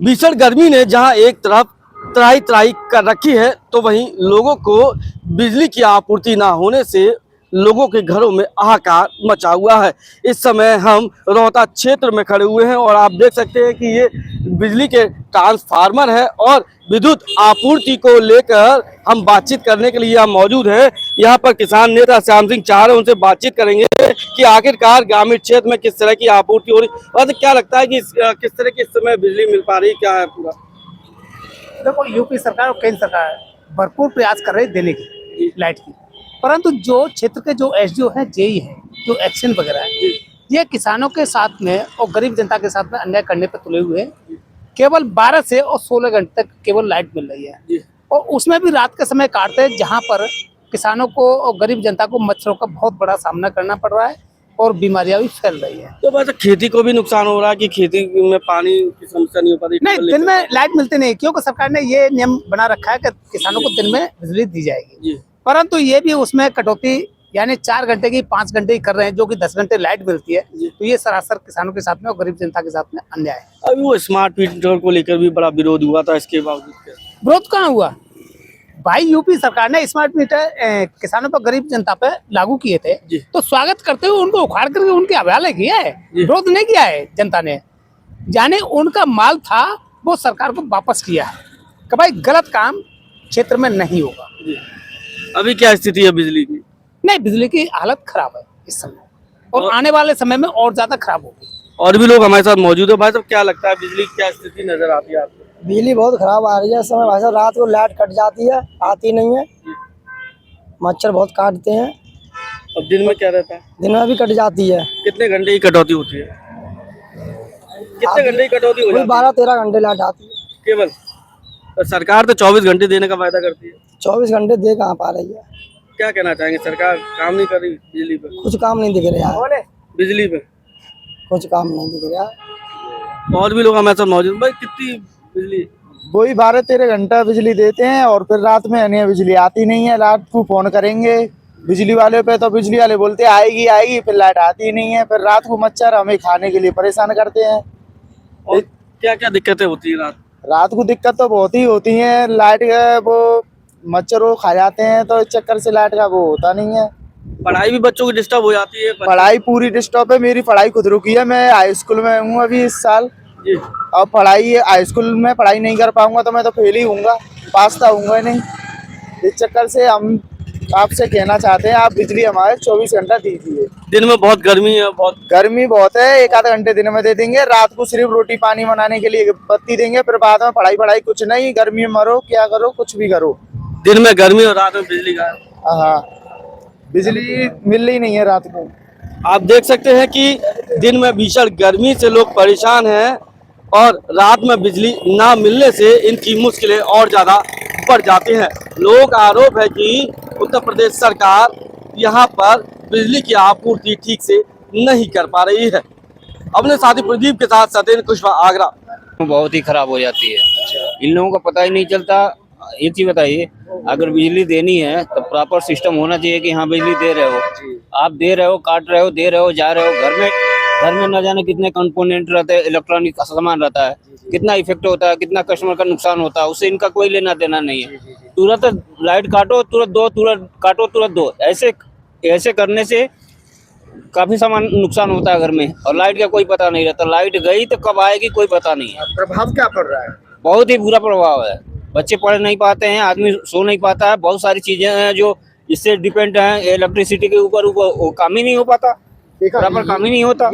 भीषण गर्मी ने जहां एक तरफ त्राही त्राही कर रखी है, तो वहीं लोगों को बिजली की आपूर्ति ना होने से लोगों के घरों में हाहाकार मचा हुआ है। इस समय हम रोहता क्षेत्र में खड़े हुए हैं और आप देख सकते हैं कि ये बिजली के ट्रांसफार्मर है और विद्युत आपूर्ति को लेकर हम बातचीत करने के लिए यहाँ मौजूद है। यहाँ पर किसान नेता श्याम सिंह चाह रहे हैं, उनसे बातचीत करेंगे कि आखिरकार ग्रामीण क्षेत्र में किस तरह की आपूर्ति हो रही है और क्या लगता है कि किस तरह की इस समय बिजली मिल पा रही, क्या है पूरा? देखो, यूपी सरकार और केंद्र सरकार भरपूर प्रयास कर रही है देने की लाइट की, परंतु जो क्षेत्र के जो एसडीओ हैं, जेई हैं, जो एक्शन वगैरह है, ये किसानों के साथ में और गरीब जनता के साथ में अन्याय करने पर तुले हुए हैं। केवल 12 से और 16 घंटे तक केवल लाइट मिल रही है और उसमें भी रात के समय काटते हैं, जहाँ पर किसानों को और गरीब जनता को मच्छरों का बहुत बड़ा सामना करना पड़ रहा है और बीमारियां भी फैल रही है। तो बस खेती को भी नुकसान हो रहा है कि खेती में पानी की समस्या नहीं हो पाती? नहीं, दिन में लाइट मिलती नहीं, क्योंकि सरकार ने ये नियम बना रखा है कि किसानों को दिन में बिजली दी जाएगी, परंतु ये भी उसमें कटौती यानी 4 घंटे की 5 घंटे ही कर रहे हैं, जो कि 10 घंटे लाइट मिलती है। तो ये सरासर किसानों के साथ में और गरीब जनता के साथ में अन्याय है। अभी वो स्मार्ट मीटर को लेकर भी बड़ा विरोध हुआ था, इसके बावजूद विरोध कहाँ हुआ भाई? यूपी सरकार ने स्मार्ट मीटर किसानों पर, गरीब जनता पे लागू किए थे, तो स्वागत करते हुए उनको उखाड़ करके उनके हवाले किया है, विरोध नहीं किया है जनता ने। जाने उनका माल था वो सरकार को वापस किया है कि भाई गलत काम क्षेत्र में नहीं होगा। अभी क्या स्थिति है बिजली की? नहीं, बिजली की हालत खराब है इस समय और आने वाले समय में और ज्यादा खराब होगी। और भी लोग हमारे साथ मौजूद है। भाई साहब, क्या लगता है बिजली की क्या स्थिति नजर आती है आपको? बिजली बहुत खराब आ रही है इस समय भाई साहब। रात को लाइट कट जाती है, आती नहीं है, मच्छर बहुत काटते हैं। अब दिन में क्या रहता है? दिन में भी कट जाती है। कितने घंटे की कटौती होती है? कितने घंटे की कटौती हो जाती है? 12-13 घंटे लाइट आती है केवल। तो सरकार तो 24 घंटे देने का वायदा करती है। 24 घंटे दे कहाँ पा रही है? क्या कहना चाहेंगे, सरकार काम नहीं कर रही बिजली पे? कुछ काम नहीं दिख रहा है, बिजली पे कुछ काम नहीं दिख रहा है। और भी लोग हमारे साथ मौजूद। भाई कितनी बिजली? वही 12-13 घंटा बिजली देते हैं और फिर रात में अन्य बिजली आती नहीं है। रात को फोन करेंगे बिजली वाले पे तो बिजली वाले बोलते हैं आएगी आएगी, फिर लाइट आती नहीं है। फिर रात को मच्छर हमें खाने के लिए परेशान करते हैं। और क्या क्या दिक्कतें होती है रात को दिक्कत तो बहुत ही होती है। लाइट वो मच्छर वो खा जाते हैं, तो इस चक्कर से लाइट का वो होता नहीं है। पढ़ाई भी बच्चों की डिस्टर्ब हो जाती है। पढ़ाई पूरी डिस्टर्ब है। मेरी पढ़ाई खुद रुकी है, मैं हाई स्कूल में हूँ अभी इस साल। अब पढ़ाई हाई स्कूल में पढ़ाई नहीं कर पाऊंगा तो मैं तो फेल ही हूँगा, पास तो हूँगा ही नहीं। इस चक्कर से हम आपसे कहना चाहते हैं आप बिजली हमारे 24 घंटा दीजिए। दिन में बहुत गर्मी है, बहुत गर्मी बहुत है, 1-8 घंटे दिन में दे देंगे। रात को सिर्फ रोटी पानी बनाने के लिए बत्ती देंगे, फिर बाद में पढ़ाई कुछ नहीं। गर्मी में मरो क्या करो, कुछ भी करो। दिन में गर्मी और रात में बिजली का। हाँ, बिजली मिल ही नहीं है रात को। आप देख सकते हैं कि दिन में भीषण गर्मी से लोग परेशान हैं और रात में बिजली ना मिलने से इनकी मुश्किलें और ज्यादा बढ़ जाती हैं। लोगों का आरोप है कि उत्तर प्रदेश सरकार यहाँ पर बिजली की आपूर्ति ठीक से नहीं कर पा रही है। अपने साथी प्रदीप के साथ सत्येंद्र कुशवाहा, आगरा। बहुत ही खराब हो जाती है। इन लोगों का पता ही नहीं चलता। एक चीज बताइए, अगर बिजली देनी है तो प्रॉपर सिस्टम होना चाहिए कि हाँ बिजली दे रहे हो, आप दे रहे हो, काट रहे हो, दे रहे हो, जा रहे हो। घर में न जाने कितने कंपोनेंट रहते हैं, इलेक्ट्रॉनिक का सामान रहता है, कितना इफेक्ट होता है, कितना कस्टमर का नुकसान होता है, उससे इनका कोई लेना देना नहीं है। तुरंत लाइट काटो तुरंत दो, तुरंत काटो तुरंत दो, ऐसे करने से काफी सामान नुकसान होता है घर में। और लाइट का कोई पता नहीं रहता, लाइट गई तो कब आएगी कोई पता नहीं है। प्रभाव क्या पड़ रहा है? बहुत ही बुरा प्रभाव है। बच्चे पढ़ नहीं पाते हैं, आदमी सो नहीं पाता है, बहुत सारी चीजें हैं जो इससे डिपेंड हैं। इलेक्ट्रिसिटी के ऊपर वो काम ही नहीं हो पाता, बराबर काम ही नहीं होता।